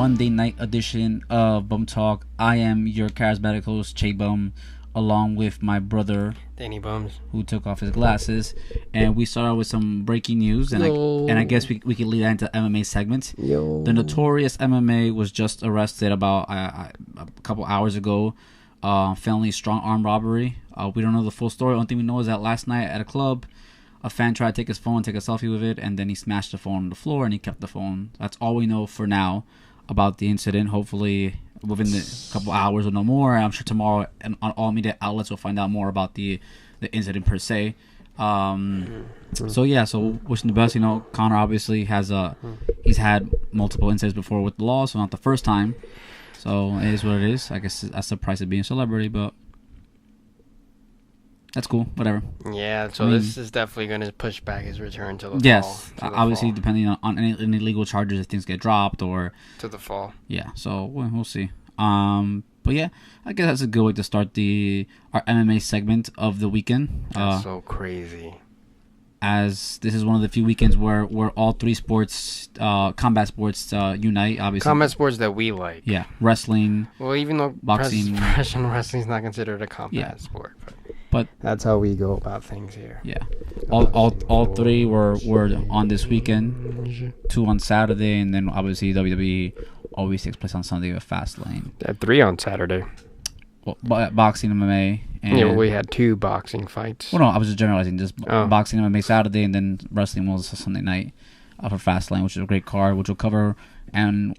Monday night edition of Bum Talk. I am your charismatic host, Che Bum, along with my brother, Danny Bums, who took off his glasses. And we start out with some breaking news, and I guess we can lead that into MMA segment. The notorious MMA was just arrested about a couple hours ago, felony strong arm robbery. We don't know the full story. Only thing we know is that last night at a club, a fan tried to take his phone, take a selfie with it, and then he smashed the phone on the floor, and he kept the phone. That's all we know for now about the incident. Hopefully, within the couple hours or no more. I'm sure tomorrow and on all media outlets we'll find out more about the incident per se. So wishing the best. You know, Conor obviously he's had multiple incidents before with the law, so not the first time. So it is what it is. I guess that's the price of being a celebrity, but that's cool. Whatever. Yeah, so this is definitely going to push back his return to the fall. Yes, obviously depending on any legal charges, if things get dropped or to the fall. Yeah, so we'll see. But yeah, I guess that's a good way to start our MMA segment of the weekend. That's so crazy. As this is one of the few weekends where all three sports, combat sports, unite. Obviously, combat sports that we like. Yeah, wrestling. Well, even though boxing, professional wrestling is not considered a combat sport, but that's how we go about things here. Yeah, all three were on this weekend. 2 on Saturday, and then obviously WWE always takes place on Sunday with Fastlane. 3 on Saturday. Well, boxing, MMA. And we had 2 boxing fights. Well, no, I was just generalizing. Just boxing, MMA Saturday, and then wrestling was Sunday night for Fastlane, which is a great card, which we'll cover and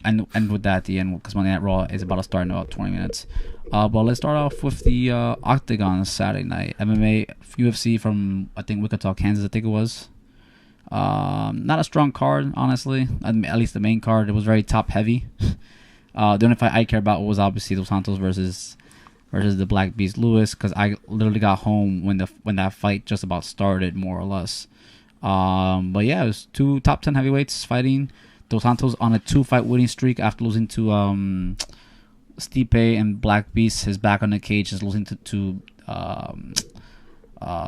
with that at the end, because Monday Night Raw is about to start in about 20 minutes. But let's start off with the Octagon Saturday night. MMA, UFC from, I think, Wichita, Kansas, I think it was. Not a strong card, honestly. At least the main card. It was very top-heavy. The only fight I care about was obviously Dos Santos versus the Black Beast Lewis, because I literally got home when that fight just about started, more or less. But yeah, it was 2 top 10 heavyweights fighting. Dos Santos on a 2-fight winning streak after losing to Stipe, and Black Beast is back on the cage, is losing to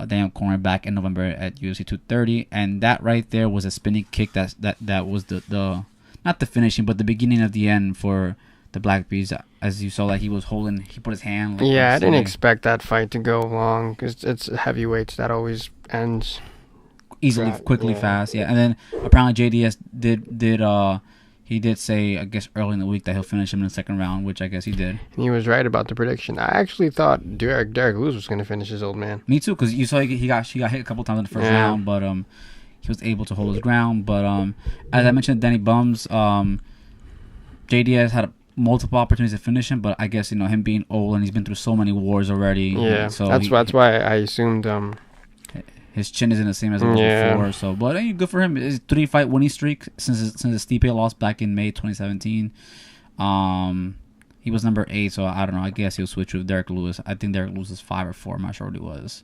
Daniel Cormier back in November at UFC 230, and that right there was a spinning kick that was the not the finishing, but the beginning of the end for the Black Beast. As you saw, that he put his hand. I didn't expect that fight to go long, because it's heavyweights that always ends easily, quickly, fast. Yeah, and then apparently JDS did say, I guess early in the week, that he'll finish him in the second round, which I guess he did. And he was right about the prediction. I actually thought Derrick Lewis was going to finish his old man. Me too, because you saw he got hit a couple times in the first round, but he was able to hold his ground. But as I mentioned, Danny Bums, JDS had multiple opportunities to finish him, but I guess him being old and he's been through so many wars already. Yeah, so that's why I assumed his chin isn't the same as it was before. So, but good for him. His 3-fight winning streak since the Stipe lost back in May 2017. He was number 8, so I don't know. I guess he'll switch with Derrick Lewis. I think Derrick Lewis is 5 or 4. I'm not sure what he was.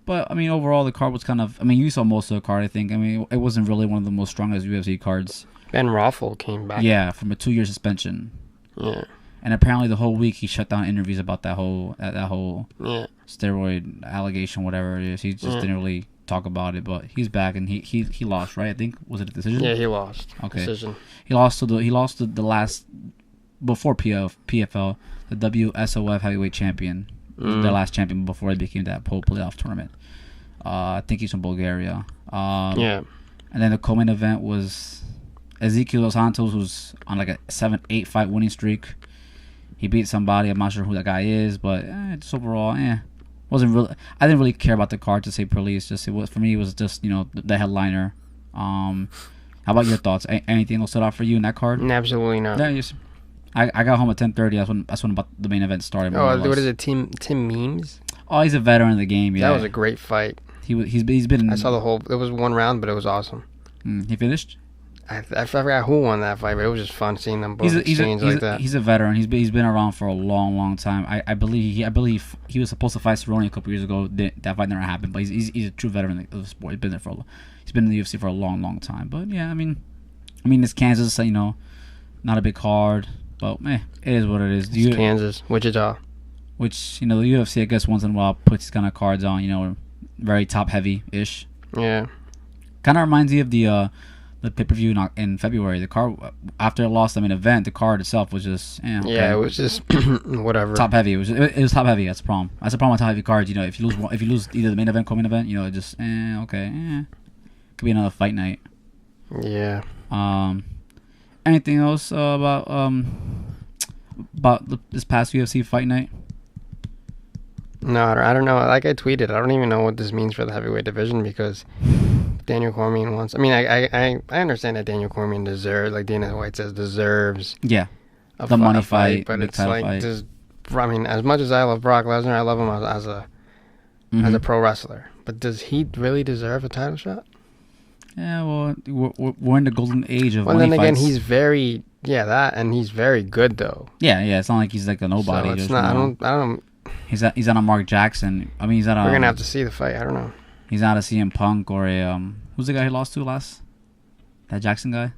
But overall the card was kind of. You saw most of the card. I think. It wasn't really one of the most strongest UFC cards. Ben Roethlisberger came back. Yeah, from a 2-year suspension. Yeah. And apparently the whole week he shut down interviews about that whole steroid allegation, whatever it is. He just didn't really talk about it, but he's back, and he lost, right? I think, was it a decision? Yeah, he lost. Okay. Decision. He lost to the last, before PFL, the WSOF heavyweight champion, the last champion before it became that whole playoff tournament. I think he's from Bulgaria. And then the co-main event was Ezekiel Dos Santos, who's on like a 7-8 fight winning streak. He beat somebody. I'm not sure who that guy is, but just overall, wasn't really. I didn't really care about the card, to say police. For me, it was just the headliner. How about your thoughts? Anything else stood out for you in that card? Absolutely not. Yeah, I got home at 10:30. That's when about the main event started. What is it? Tim Means? Oh, he's a veteran of the game. Yeah, that was a great fight. He's been. I saw the whole. It was 1 round, but it was awesome. He finished. I forgot who won that fight, but it was just fun seeing them both exchange like that. He's a veteran. He's been around for a long time. I believe he was supposed to fight Cerrone a couple years ago. That fight never happened. But he's a true veteran of the sport. He's been in the UFC for a long time. But yeah, it's Kansas. Not a big card, but it is what it is. It's Kansas, Wichita. Which the UFC, I guess, once in a while puts these kind of cards on. Very top heavy ish. Yeah. Kind of reminds me of the the pay-per-view in February. The card after it lost the main event, the card itself was just okay. Yeah, it was just whatever. Top heavy. It was top heavy. That's the problem. That's the problem with top heavy cards. You know, if you lose either the main event, co-main event, you know, it just okay. Could be another fight night. Yeah. Anything else about this past UFC fight night? No, I don't know. Like I tweeted, I don't even know what this means for the heavyweight division because Daniel Cormier wants. I mean, I understand that Daniel Cormier deserves, like Dana White says, deserves. Yeah. The money fight, but it's like fight. I mean, as much as I love Brock Lesnar, I love him as a pro wrestler. But does he really deserve a title shot? Yeah, well, we're in the golden age of money then fights. again, he's very and he's very good though. Yeah. It's not like he's like a nobody. So it's not. I don't. He's on a Mark Jackson. I mean, he's at a. We're gonna have to see the fight. I don't know. He's not a CM Punk or a who's the guy he lost to last? That Jackson guy.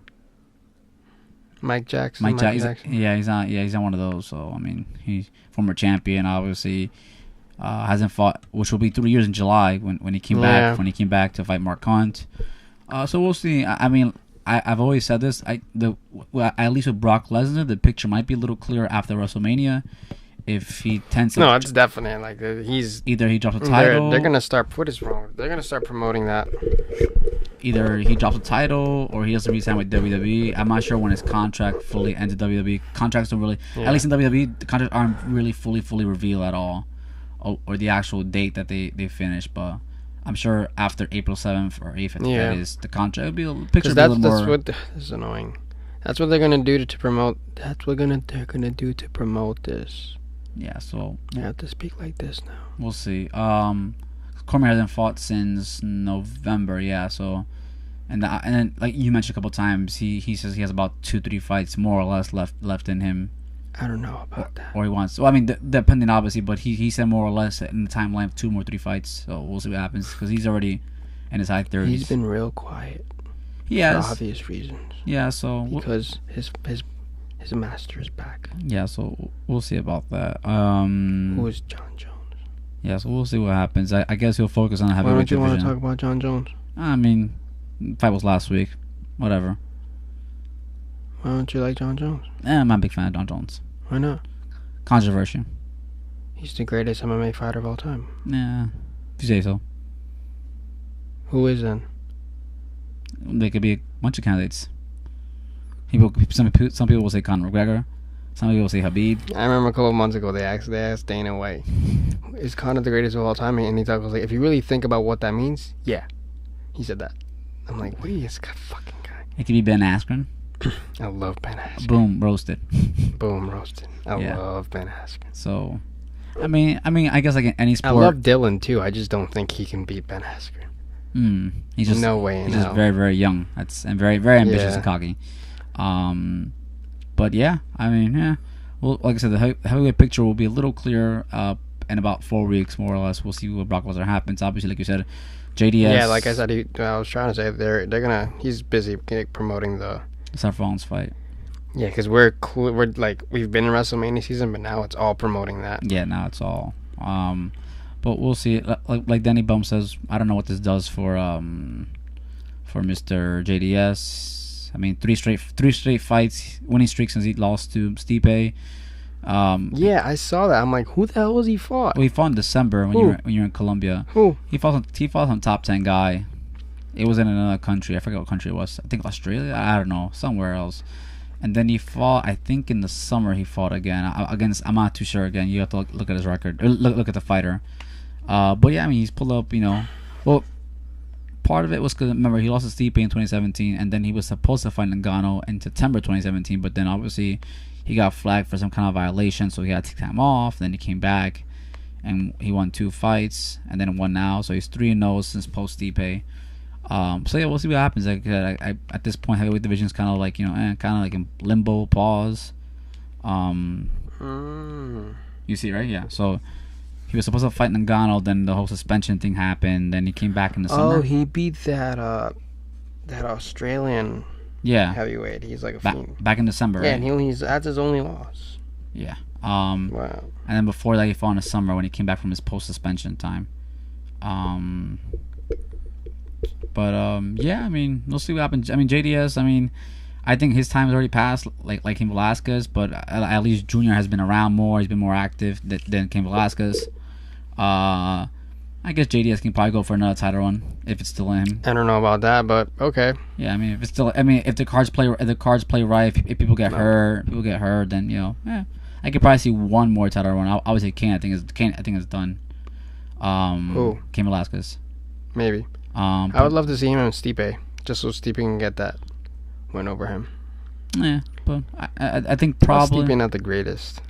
Mike Jackson. He's not. Yeah, he's not one of those. So I mean, he's former champion. Obviously, hasn't fought, which will be 3 years in July when he came back. When he came back to fight Mark Hunt. So we'll see. I mean, I've always said this. At least with Brock Lesnar, the picture might be a little clearer after WrestleMania. If he tends to... No, it's definite. Like, he's... Either he drops a title... They're going to start... What is wrong? They're going to start promoting that. Either he drops a title or he has to re-sign with WWE. I'm not sure when his contract fully ends at WWE. Contracts don't really... Yeah. At least in WWE, the contracts aren't really fully revealed at all. Or the actual date that they finish. But I'm sure after April 7th or 8th, that is, the contract... It'll be a picture a little more... This is annoying. That's what they're going to do to promote... That's what they're going to do to promote this. Yeah, so... I have to speak like this now. We'll see. Cormier hasn't fought since November, yeah, so... And then, like you mentioned a couple times, he says he has about 2-3 fights more or less left in him. I don't know about that. Or he wants... Well, I mean, depending, obviously, but he said more or less in the timeline of 2 or 3 fights, so we'll see what happens, because he's already in his high 30s. He's been real quiet. He has. For obvious reasons. Yeah, so... Because his master is back. Yeah, so we'll see about that. Who is John Jones? Yeah, so we'll see what happens. I guess he'll focus on the heavyweight division. Why don't you want to talk about John Jones? I mean, fight was last week. Whatever. Why don't you like John Jones? I'm not a big fan of John Jones. Why not? Controversy. He's the greatest MMA fighter of all time. Yeah, if you say so. Who is then? There could be a bunch of candidates. Some people will say Conor McGregor. Some people will say Khabib. I remember a couple of months ago they asked Dana White, "Is Conor the greatest of all time?" And he was like, "If you really think about what that means, yeah." He said that. I'm like, what are you, this fucking guy? It could be Ben Askren. I love Ben Askren. Boom, roasted. Boom, roasted. I love Ben Askren. So, I mean, I guess like in any sport. I love Dylan too. I just don't think he can beat Ben Askren. He's just no way. He's just very, very young. And very, very ambitious and cocky. But yeah, I mean, yeah. Well, like I said, the heavyweight picture will be a little clearer in about 4 weeks, more or less. We'll see what Brock Lesnar happens. Obviously, like you said, JDS. Yeah, like I said, I was trying to say they're gonna. He's busy promoting the Seth Rollins fight. Yeah, because we're like we've been in WrestleMania season, but now it's all promoting that. Yeah, now it's all. But we'll see. Like Danny Bum says, I don't know what this does for Mr. JDS. I mean, three straight fights, winning streak since he lost to Stipe. Yeah, I saw that. I'm like, who the hell was he fought? Well, he fought in December when you're in Colombia. Who? He fought some top 10 guy. It was in another country. I forget what country it was. I think Australia. I don't know, somewhere else. And then he fought. I think in the summer he fought again. I'm not too sure. Again, you have to look at his record. Look at the fighter. But yeah, I mean, he's pulled up. Well. Part of it was because, remember, he lost to Stipe in 2017, and then he was supposed to fight Ngannou in September 2017, but then obviously he got flagged for some kind of violation, so he had to take time off. Then he came back, and he won 2 fights, and then won now, so he's 3-0 since post-Stipe. So yeah, we'll see what happens. Like I at this point, heavyweight division is kind of like, kind of like in limbo, pause. You see, right? Yeah, so... He was supposed to fight Ngannou, then the whole suspension thing happened, then he came back in the summer. Oh, he beat that Australian heavyweight. He's like a fiend. Back in December, yeah, right? And that's his only loss. Yeah. Wow. And then before that, he fought in the summer when he came back from his post-suspension time. But yeah, I mean, we'll see what happens. I mean, JDS. I mean, I think his time has already passed, like Cain Velasquez. But at least Junior has been around more. He's been more active than Cain Velasquez. I guess JDS can probably go for another title run if it's still in him. I don't know about that, but okay. Yeah, I mean, if it's still, I mean, if the cards play right, if people get hurt, then yeah, I could probably see one more title run. I would say Cain. I think it's done. Who? Cain Velasquez. Maybe. I would love to see him and Stipe, just so Stipe can get that win over him. Yeah, but I think probably Stipe not the greatest.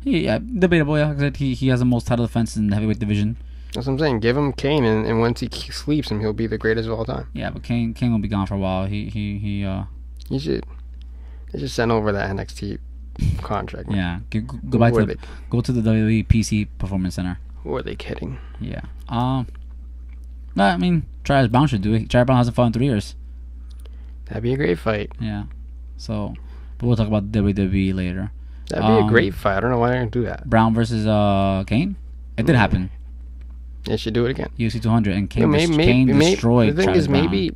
Yeah, debatable. Yeah, because he has the most title defenses in the heavyweight division. That's what I'm saying. Give him Cain, and once he sleeps him, he'll be the greatest of all time. Yeah, but Cain will be gone for a while. You should send over that NXT contract. Yeah, go to the WWE PC Performance Center. Who are they kidding? Yeah. No, I mean, Travis Brown should do it. Travis Brown hasn't fought in 3 years. That'd be a great fight. Yeah. So, but we'll talk about WWE later. That'd be a great fight. I don't know why they're gonna do that. Brown versus Cain. It did happen. They should do it again. UFC 200 and Cain destroyed. The thing Travis is, maybe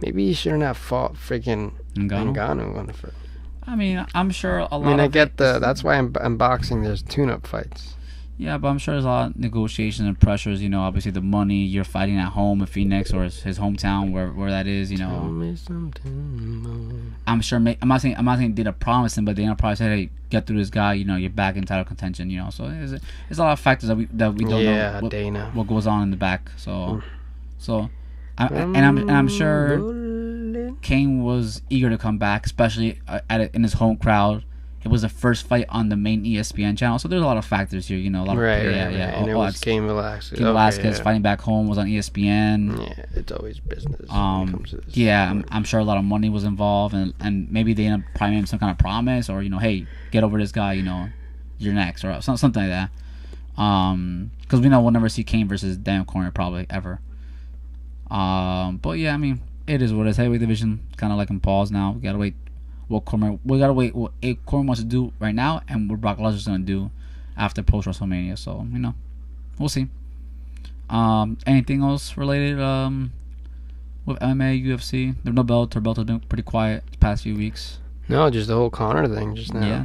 he shouldn't have fought freaking Ngannou on the first. I mean, I'm sure a lot. I mean, I get that's why in boxing there's tune-up fights. Yeah, but I'm sure there's a lot of negotiations and pressures. Obviously the money, you're fighting at home in Phoenix or his hometown, where that is. Tell me something more. I'm sure. I'm not saying did a promise him, but they probably said, "Hey, get through this guy. You're back in title contention." So there's a lot of factors that we don't know Dana. What goes on in the back. I'm sure Cain was eager to come back, especially in his home crowd. It was the first fight on the main ESPN channel, so there's a lot of factors here. A lot of And it was Cain Velasquez. Cain Velasquez fighting back home was on ESPN. Yeah, it's always business. I'm sure a lot of money was involved, and maybe they ended up probably made some kind of promise, or hey, get over this guy. You're next, or something like that. Because we know we'll never see Cain versus Daniel Cormier probably ever. But yeah, I mean, it is what it is. Heavyweight division kind of like in pause now. We gotta wait. We gotta wait what Cormier wants to do right now, and what Brock Lesnar's gonna do after post WrestleMania. So we'll see. Anything else related with MMA, UFC? There's no Bellator. Bellator's been pretty quiet the past few weeks. No, just the whole Conor thing just now. Yeah,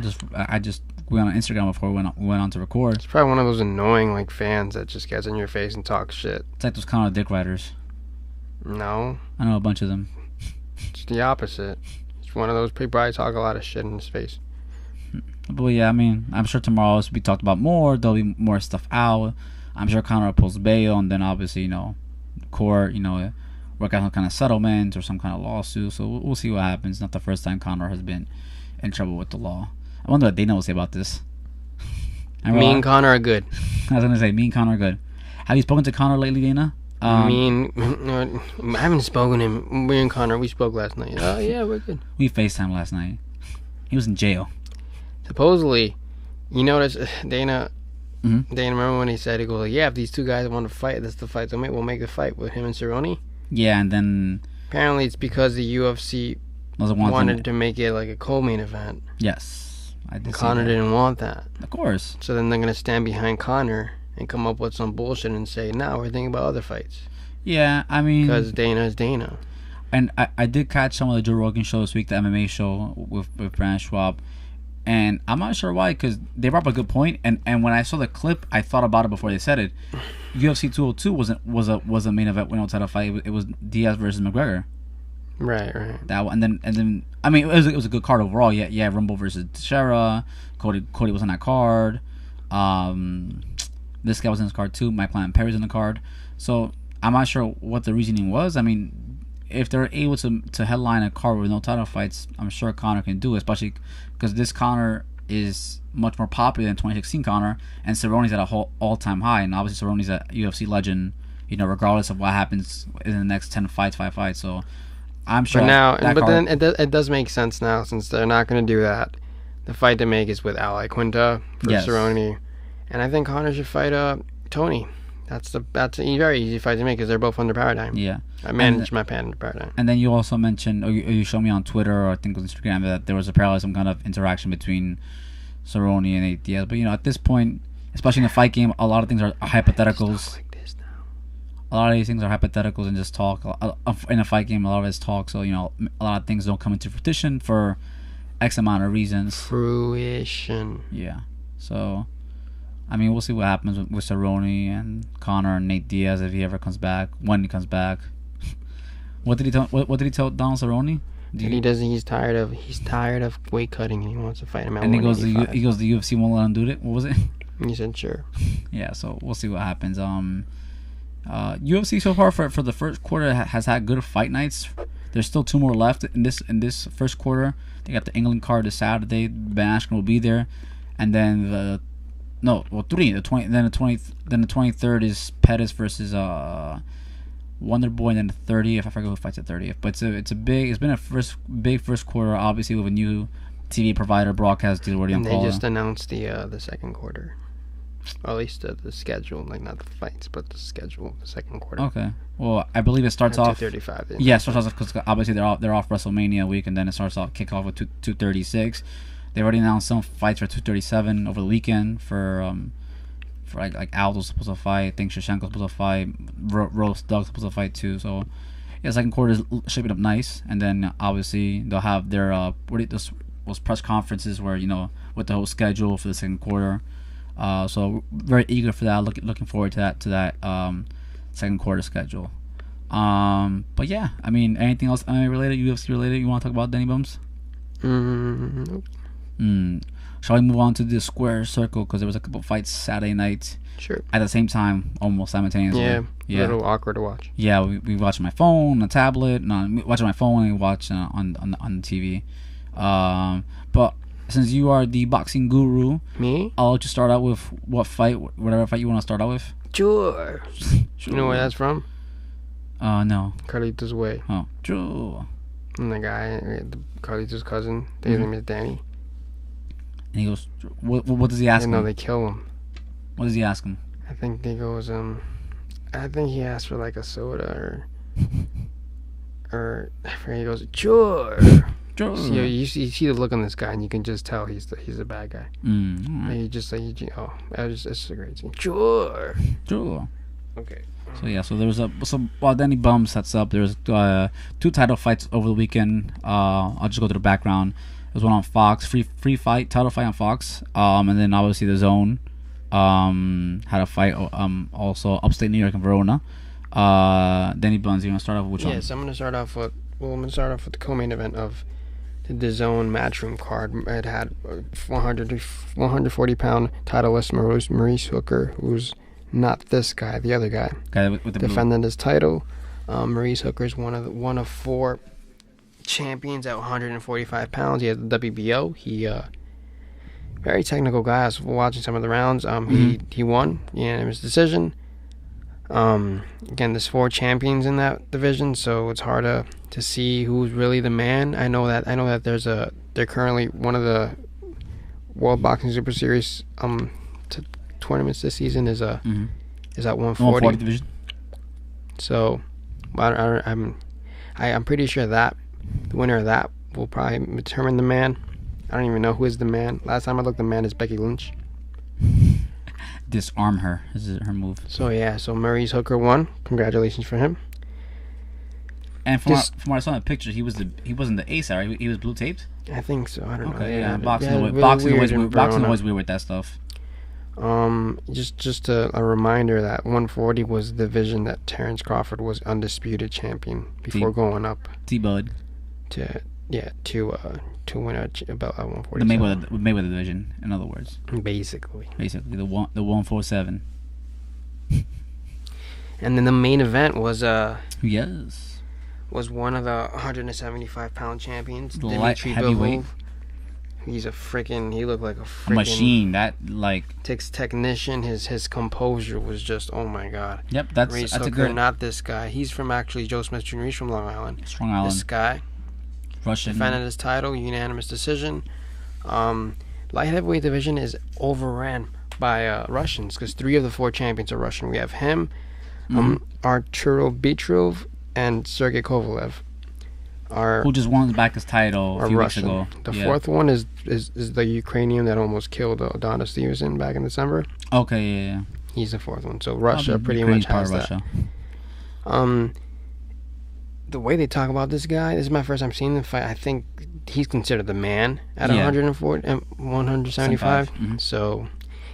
we went on Instagram before we went on to record. It's probably one of those annoying fans that just gets in your face and talks shit. It's like those Conor dick riders. No, I know a bunch of them. It's the opposite. One of those people probably talk a lot of shit in his face. But yeah, I mean, I'm sure tomorrow will be talked about more. There'll be more stuff out. I'm sure Conor will post bail, and then obviously, court, work out some kind of settlement or some kind of lawsuit. So we'll see what happens. Not the first time Conor has been in trouble with the law. I wonder what Dana will say about this. Me and Conor are good. I was gonna say, me and Conor are good. Have you spoken to Conor lately, Dana? I haven't spoken to him. Me and Conor, we spoke last night. Oh, yeah, we're good. We FaceTimed last night. He was in jail. Supposedly, you notice Dana, remember when he said, he goes, if these two guys want to fight, that's the fight they'll make. We'll make the fight with him and Cerrone. Yeah, and then... Apparently, it's because the UFC wanted to make it like a co-main event. Yes. Conor didn't want that. Of course. So then they're going to stand behind Conor and come up with some bullshit and say, we're thinking about other fights. Yeah, I mean... Because Dana is Dana. And I did catch some of the Joe Rogan show this week, the MMA show with Brandon Schwab. And I'm not sure why, because they brought up a good point. And when I saw the clip, I thought about it before they said it. UFC 202 was a main event with no title fight. It was Diaz versus McGregor. Right. That one, and then I mean, it was a good card overall. Yeah, Rumble versus Teixeira. Cody was on that card. This guy was in this card too. Mike Lyon Perry's in the card. So I'm not sure what the reasoning was. I mean, if they're able to headline a card with no title fights, I'm sure Conor can do it, especially because this Conor is much more popular than 2016 Conor, and Cerrone's at a whole all-time high, and obviously Cerrone's a UFC legend, regardless of what happens in the next 10 fights, 5 fights. So I'm sure. Then it does make sense now, since they're not going to do that. The fight to make is with Ali Quinta for Cerrone. And I think Conor should fight Tony. That's a very easy fight to make because they're both under Paradigm. Yeah. I manage my under Paradigm. And then you also mentioned, or you showed me on Twitter, or I think on Instagram, that there was apparently some kind of interaction between Cerrone and Nate Diaz. But at this point, especially in a fight game, a lot of things are hypotheticals. Like this now. a lot of these things are hypotheticals and just talk. In a fight game, a lot of it's talk. So a lot of things don't come into fruition for X amount of reasons. Fruition. Yeah. So, I mean, we'll see what happens with Cerrone and Conor and Nate Diaz if he ever comes back. When he comes back. What did he tell Donald Cerrone? He's tired of weight cutting and he wants to fight him at 185. And he goes the UFC won't let him do it. What was it? He said sure. Yeah, so we'll see what happens. UFC so far for the first quarter has had good fight nights. There's still 2 more left in this first quarter. They got the England card this Saturday. Ben Askren will be there, and then 3. The 20. Then the 23rd is Pettis versus Wonder Boy, and then the 30th. I forget who fights at 30th, but it's been a big first quarter. Obviously with a new TV provider broadcast deal. And they just announced the second quarter. Or at least the schedule, like not the fights, but the schedule of the second quarter. Okay. Well, I believe it starts off 2:35. Yeah, it starts off because obviously they're off WrestleMania week, and then it starts off kickoff with 2:36. They already announced some fights for 2:37 over the weekend for like Aldo's supposed to fight. I think Shevchenko's supposed to fight. Rose Doug's supposed to fight too. So yeah, second quarter is shaping up nice, and then obviously they'll have their those press conferences where with the whole schedule for the second quarter. So very eager for that. Looking forward to that second quarter schedule. But yeah, I mean, anything else related, UFC related, you want to talk about, Danny Bums? Nope. Shall we move on to the square circle, because there was a couple fights Saturday night? Sure. At the same time, almost simultaneously. Yeah. A little awkward to watch. Yeah, we watched on my phone, on a tablet. No, watch on my phone and watch on the TV. But since you are the boxing guru, me, I'll just start out with whatever fight you want to start out with. Sure. You know where that's from? No. Carlito's Way. Oh, sure. And the guy, Carlito's cousin, his name is Danny. And he goes, what does he ask him? No, they kill him. What does he ask him? I think he goes, I think he asked for like a soda or I forget, he goes, sure. Sure. So you see the look on this guy, and you can just tell he's a bad guy. Right. He just like, it's a great scene. Sure. Okay. So there was while Danny Bum sets up, there was 2 title fights over the weekend. I'll just go to the background. There was one on Fox, free fight, title fight on Fox. And then obviously the Zone had a fight also upstate New York and Verona. Danny Buns, you want to start off with which one? Yes, I'm gonna start off with the co-main event of the Zone Matchroom card. It had 140-pound titleist Maurice Hooker, who's not this guy, the other guy with the defending his title. Maurice Hooker is one of 4 champions at 145 pounds. He has the WBO. He very technical guy. I was watching some of the rounds. He won unanimous decision. Again, there's 4 champions in that division, so it's hard to see who's really the man. I know that they're currently one of the World Boxing Super Series tournaments this season is at 140 division. So, I'm pretty sure that the winner of that will probably determine the man. I don't even know who is the man. Last time I looked, the man is Becky Lynch. Disarm her is her move. So Maurice Hooker won. Congratulations for him. And from what I saw in the picture, he wasn't the ace, right? He was blue taped. I think so. I don't know. Okay, yeah. Boxing always weird with that stuff. Just a reminder that 140 was the division that Terrence Crawford was undisputed champion before going up. T-Bud. To win a belt at 140. The Mayweather division, in other words. Basically the 147. And then the main event was one of the 175-pound champions, Dmitry Bivol. He looked like a machine. That technician. His composure was just, oh my god. Yep, that's Hooker, a good. Not this guy. He's from actually Joe Smith Jr. He's from Long Island. Strong Island. This guy, Russian, defended his title, unanimous decision. Light heavyweight division is overran by Russians because 3 of the 4 champions are Russian. We have him, Arturo Bitrov, and Sergey Kovalev. Who just won back his title a few weeks ago. The 4th one is the Ukrainian that almost killed Adonis Stevenson back in December. Okay, yeah. He's the 4th one. So Russia pretty much has that. The way they talk about this guy, this is my first time seeing the fight. I think he's considered the man at 140 and 175. Mm-hmm. So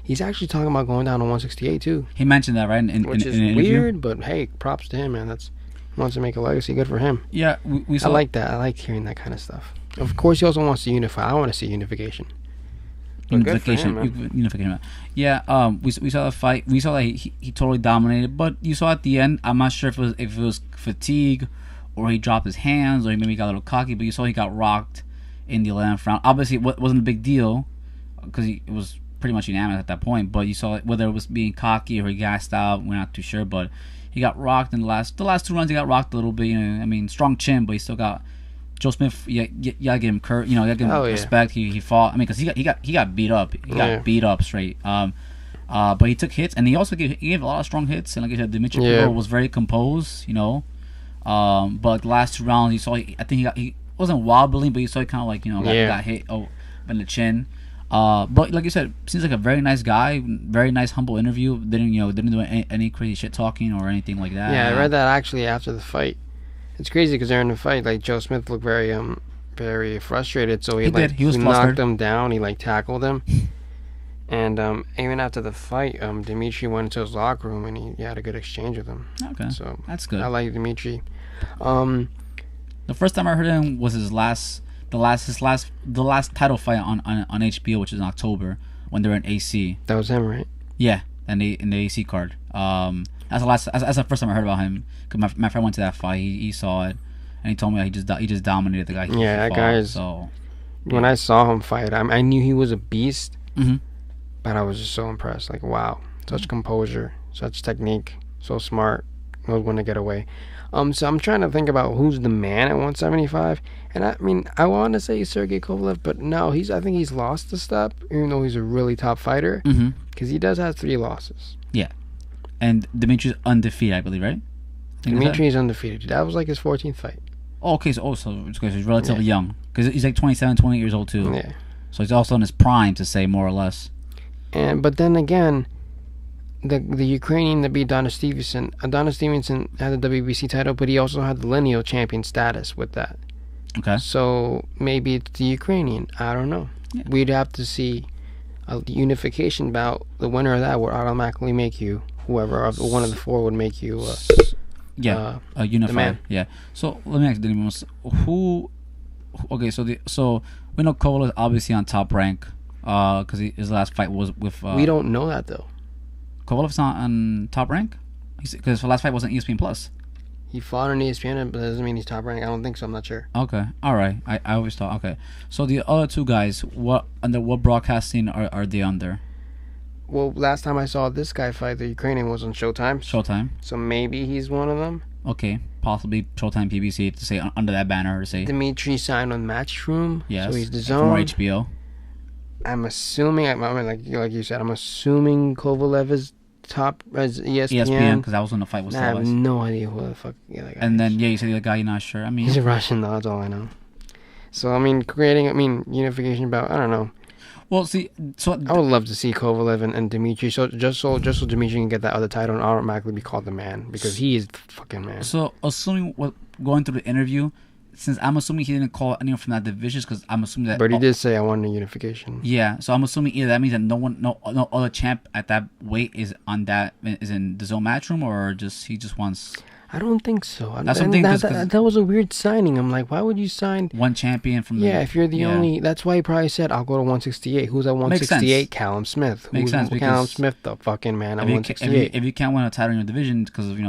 he's actually talking about going down to 168 too. He mentioned that, right? Which is weird, but hey, props to him, man. That's wants to make a legacy. Good for him. Yeah, we saw. I like that. I like hearing that kind of stuff. Of course, he also wants to unify. I want to see unification. Unification. Yeah. We saw the fight. We saw that he totally dominated. But you saw at the end. I'm not sure if it was fatigue, or he dropped his hands, or he maybe got a little cocky. But you saw he got rocked in the 11th round. Obviously, it wasn't a big deal because it was pretty much unanimous at that point. But you saw whether it was being cocky or he gassed out. We're not too sure. But he got rocked in the last 2 rounds. He got rocked a little bit. I mean, strong chin, but he still got. Joe Smith, you gotta give him you gotta give him respect. He fought. I mean, because he got beat up. He got beat up straight. But he took hits, and he also gave a lot of strong hits. And like I said, Dmitry Bivol was very composed. But the last 2 rounds, you saw. I think he wasn't wobbling, but you saw he kind of like got hit in the chin. But like you said, seems like a very nice guy. Very nice, humble interview. Didn't do any crazy shit talking or anything like that. Yeah, I read that actually after the fight. It's crazy because during the fight, like Joe Smith looked very very frustrated. So he knocked him down. He tackled him, and even after the fight, Dmitry went into his locker room and he had a good exchange with him. Okay, so that's good. I like Dmitry. The first time I heard him was the last title fight on HBO, which is in October when they were in AC. That was him, right? Yeah, in the AC card. That's the first time I heard about him. Cause my friend went to that fight. He saw it, and he told me that he just dominated the guy. That guy is. So when I saw him fight, I knew he was a beast. Mm-hmm. But I was just so impressed. Like, wow, such composure, such technique, so smart. Knows when to get away. So I'm trying to think about who's the man at 175, and I mean I want to say Sergey Kovalev, but no, I think he's lost a step, even though he's a really top fighter. Because he does have 3 losses. Yeah, and Dimitri's undefeated, I believe, right? Dimitri's undefeated. That was like his 14th fight. Oh, okay, so he's relatively young. Because he's like 27, 28 years old too. Yeah. So he's also in his prime, to say, more or less. But then again, the Ukrainian that beat Adonis Stevenson had the WBC title, but he also had the lineal champion status with that. Okay. So maybe it's the Ukrainian. I don't know. Yeah. We'd have to see a unification bout. The winner of that would automatically make you, whoever of one of the 4 would make you a unified. Yeah. So let me ask you, who? Okay, so we know Kovalev is obviously on top rank, because his last fight was with. We don't know that though. Kovalev's not on top rank, because the last fight wasn't ESPN Plus. He fought on ESPN, but that doesn't mean he's top rank. I don't think so. I'm not sure. Okay, all right. I always thought. Okay, so the other 2 guys, what broadcasting are they under? Well, last time I saw this guy fight, the Ukrainian, was on Showtime. Showtime. So maybe he's one of them. Okay, possibly Showtime, PBC, to say under that banner, to say. Dmitry signed on Matchroom. Yes. So he's the zone. For HBO. I'm assuming, I mean, like you said, I'm assuming Kovalev is top as ESPN. Because that was when the fight was I have no idea who the fuck the guy and is. Then, you said the guy, you're not sure. I mean, he's a Russian, though. That's all I know. So, I mean, unification about, I don't know. Well, see, so I would love to see Kovalev and Dmitry, so Dmitry can get that other title and automatically be called the man, because he is the fucking man. So, assuming going through the interview, since I'm assuming he didn't call anyone from that division, because I'm assuming that. But he did say I wanted a unification. Yeah, so I'm assuming either that means that no other champ at that weight is in the zone matchroom, or he just wants. I don't think so. That's something. That was a weird signing. I'm like, why would you sign one champion from? If you're the only. That's why he probably said, "I'll go to 168." Who's at 168? Callum Smith. Makes sense. Callum Smith, the fucking man at 168. If you can't win a title in your division because of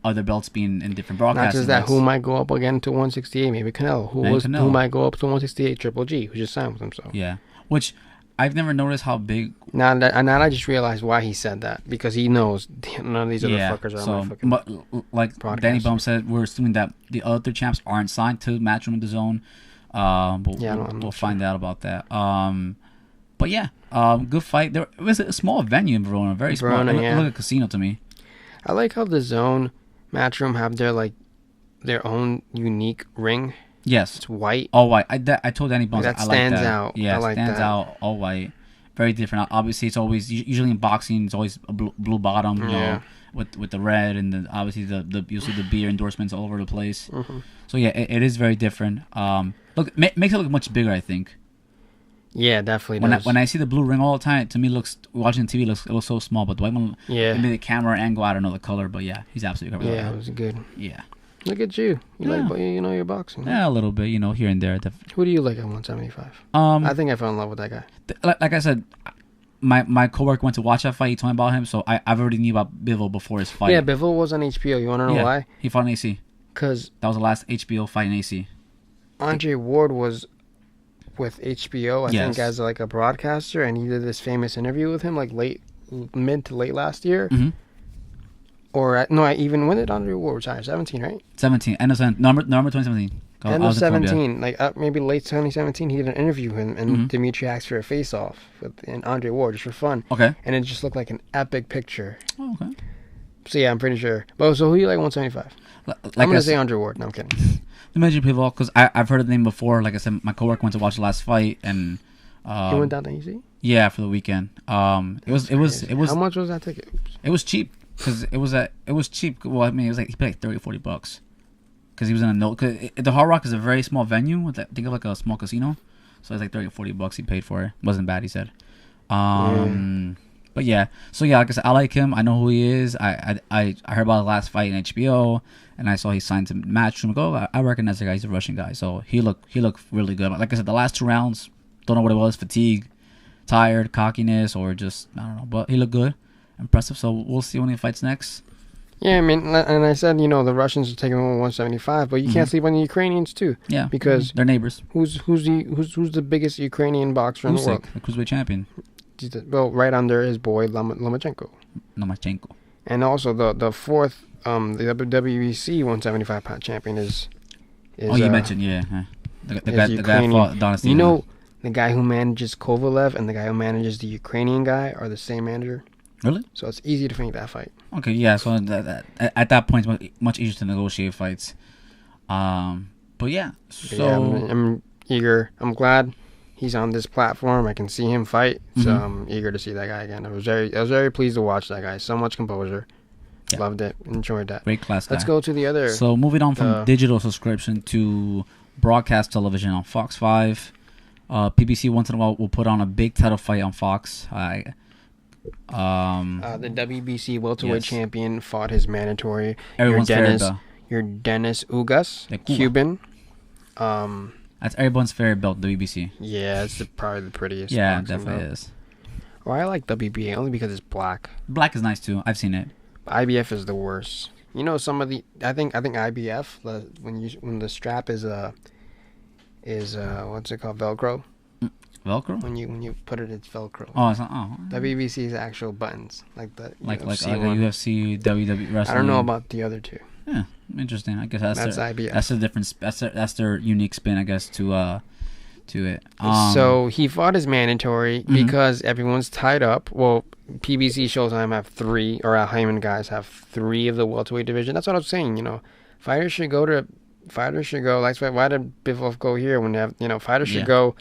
other belts being in different broadcasts. Not just that, who might go up again to 168? Maybe Canelo. Who might go up to 168? Triple G, who just signed with him. So yeah, which. I've never noticed how big. Now I just realized why he said that, because he knows none of these other fuckers are on my fucking. But like Danny Bum said, we're assuming that the other 3 champs aren't signed to Matchroom in the Zone. We'll find out about that. But yeah, good fight. It was a small venue in Verona, very small. It looked like a casino to me. I like how the Zone Matchroom have their own unique ring. Yes, it's white. All white. I told Danny Bones that stands out. Yeah, I like stands that. out. All white. very different. Obviously, it's always usually in boxing. It's always a blue bottom, you know, with the red, and then obviously the you'll see the beer endorsements all over the place. So yeah, it is very different. Look, makes it look much bigger, I think. Yeah, definitely. When I see the blue ring all the time, to me watching TV it looks so small. But maybe the camera angle, I don't know the color, but yeah, he's absolutely covered. Yeah, it was good. Yeah. Look at you. You know your boxing. Yeah, a little bit, here and there. Who do you like at 175? I think I fell in love with that guy. Like I said, my coworker went to watch that fight. He told me about him, so I've already knew about Bivol before his fight. Yeah, Bivol was on HBO. You want to know why? He fought in AC. Because that was the last HBO fight in AC. Andre Ward was with HBO, I think, as like a broadcaster, and he did this famous interview with him, like mid to late last year. Or even when did Andre Ward retire? 17, right? 17. End of November 2017. End of 17, like maybe late 2017. He did an interview with him, and Dmitry asked for a face-off with Andre Ward just for fun. Okay. And it just looked like an epic picture. Oh, okay. So yeah, I'm pretty sure. But so who you like 175? I'm gonna say Andre Ward. No, I'm kidding. Dmitry Bivol, because I've heard the name before. Like I said, my coworker went to watch the last fight, and he went down to AC. Yeah, for the weekend. It was. How much was that ticket? It was cheap because it was cheap. Well, I mean, it was like he paid like $30 or $40 because he was in a note. Cause the Hard Rock is a very small venue. Think of like a small casino, so it's like $30 or $40 he paid for it. Wasn't bad, he said. But yeah, so yeah, like I said, I like him. I know who he is. I heard about the last fight in HBO, and I saw he signed to Matchroom. I recognize the guy. He's a Russian guy, so he looked really good. Like I said, the last 2 rounds, don't know what it was, fatigue, tired, cockiness, or just I don't know. But he looked good, impressive. So we'll see when he fights next. Yeah, I mean, and I said, the Russians are taking him on 175, but you can't sleep on the Ukrainians too. Yeah, because they're neighbors. Who's the biggest Ukrainian boxer in the world? The cruiserweight champion. Well, right under his boy Lomachenko. And also the fourth, the WWEC 175 pound champion is you mentioned, the guy fought Adonis. The guy who manages Kovalev and the guy who manages the Ukrainian guy are the same manager. Really? So it's easy to make that fight. Okay, yeah. So at that point, it's much easier to negotiate fights. But yeah. So yeah, I'm eager. I'm glad he's on this platform. I can see him fight. So I'm eager to see that guy again. I was very pleased to watch that guy. So much composure. Yeah. Loved it. Enjoyed that. Great class guy. Let's go to the other. So moving on from digital subscription to broadcast television on Fox 5. PBC once in a while will put on a big title fight on Fox. The WBC welterweight champion fought his mandatory. Yordenis Ugas, Cuban. That's everyone's favorite belt, WBC. Yeah, it's probably the prettiest. Yeah, it definitely is. Well, I like WBA only because it's black. Black is nice too. I've seen it. IBF is the worst. Some of the I think IBF when the strap is what's it called, Velcro. Velcro? When you put it, it's Velcro. Oh, it's not. Oh. WBC is actual buttons, like the like a UFC, WWE wrestling. I don't know about the other two. Yeah, interesting. I guess that's IBF. That's the difference. That's their unique spin, I guess, to it. So he fought his mandatory because everyone's tied up. Well, PBC, Showtime have 3, or Hyman guys have 3 of the welterweight division. That's what I was saying. Fighters should go. Like, why did Bivol go here when they have? Fighters should go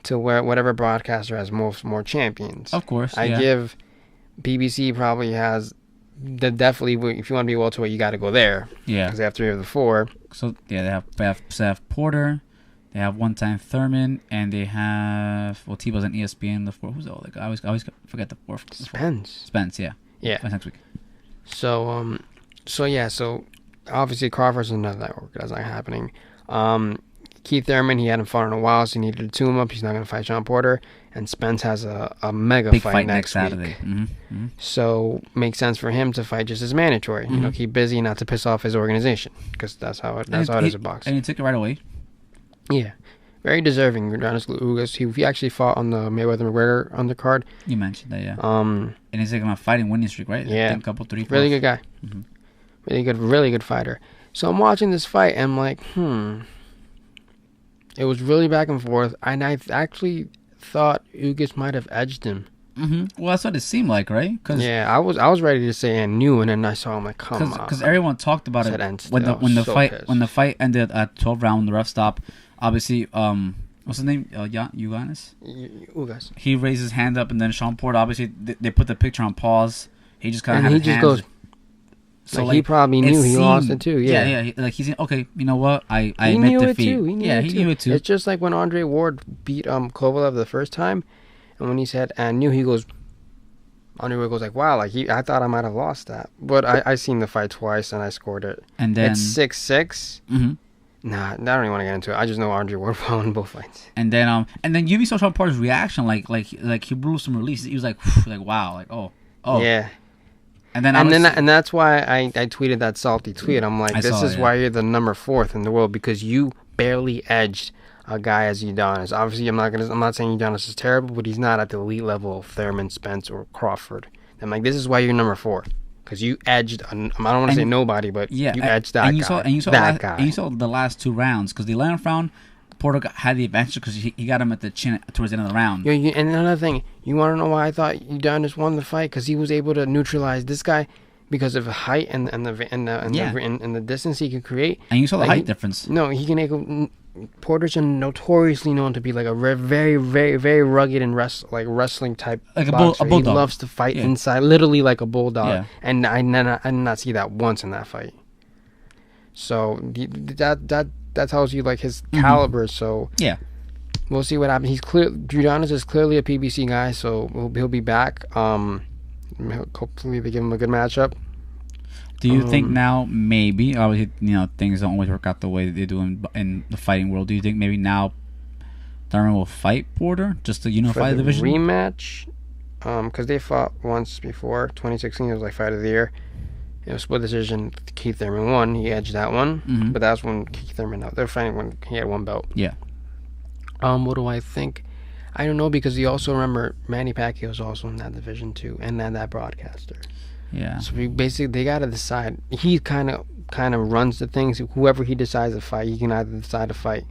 to whatever broadcaster has more champions. Of course, I give BBC probably has definitely, if you want to be welterweight, you got to go there. Yeah, because they have 3 of the 4. So yeah, they have Porter, they have one-time Thurman, and they have T-Buzz and ESPN. The 4, who's the other guy? I always forget the 4th. Spence, yeah. Next week. So obviously Crawford's another network. That's not happening. Keith Thurman, he hadn't fought in a while, so he needed to tune him up. He's not going to fight Sean Porter. And Spence has a mega big fight next Saturday. Week. So makes sense for him to fight just as mandatory. Keep busy, not to piss off his organization, because that's how it is in boxing. And he took it right away. Yeah, very deserving. Yordenis Ugas, he actually fought on the Mayweather-McGregor undercard. You mentioned that, yeah. And he's like on a fighting winning streak, right? Yeah, couple 3, 4. Really good guy. Really good fighter. So I'm watching this fight, and I'm like, It was really back and forth, and I actually thought Ugas might have edged him. Well, that's what it seemed like, right? I was ready to say I knew, and then I saw him like, come on. Because everyone talked about it when the fight ended at 12 round, the ref stop. Obviously, was What's his name? Yordenis Ugas. He raised his hand up, and then Shawn Porter, obviously, they put the picture on pause. He just kind of had he his just hands. goes. So he probably knew he lost it too. Yeah. He's okay. You know what? I he admit knew defeat. It too. He knew it too. It's just like when Andre Ward beat Kovalev the first time, and when he said "I knew," he goes. Andre Ward goes like, "Wow, like I thought I might have lost that, but I seen the fight twice and I scored it. And then it's 6-6. Mm-hmm. Nah, I don't even want to get into it. I just know Andre Ward won both fights. And then you saw Shawn Porter's reaction, like he blew some release. He was like wow, like oh yeah. And that's why I tweeted that salty tweet. I'm like, this is why you're the number 4th in the world, because you barely edged a guy as Yordenis. Obviously, I'm not saying Yordenis is terrible, but he's not at the elite level of Thurman, Spence, or Crawford. I'm like, this is why you're number 4, because you edged. I don't want to say nobody, but you edged that guy. And you saw the last 2 rounds, because the 11th round, Porter had the advantage because he got him at the chin towards the end of the round. And another thing, you want to know why I thought Yordenis won the fight? Because he was able to neutralize this guy because of the height and the distance he could create. And you saw the height difference. No, he can. Porter's notoriously known to be like a very, very, very rugged and wrestling type. Like a bulldog. He loves to fight inside, literally like a bulldog. Yeah. And I did not see that once in that fight. So that tells you like his caliber. So yeah, we'll see what happens. Yordenis is clearly a PBC guy, so he'll be back. Hopefully they give him a good matchup. Do you think now maybe obviously things don't always work out the way they do in the fighting world? Do you think maybe now Thurman will fight Porter just to unify the division? Rematch, because they fought once before. 2016 it was like fight of the year. It was split decision. Keith Thurman won. He edged that one, but that's when Keith Thurman they're fighting when he had 1 belt. Yeah. What do I think? I don't know, because you also remember Manny Pacquiao was also in that division too, and then that broadcaster. Yeah. So they gotta decide. He kind of runs the things. Whoever he decides to fight, he can either decide to fight.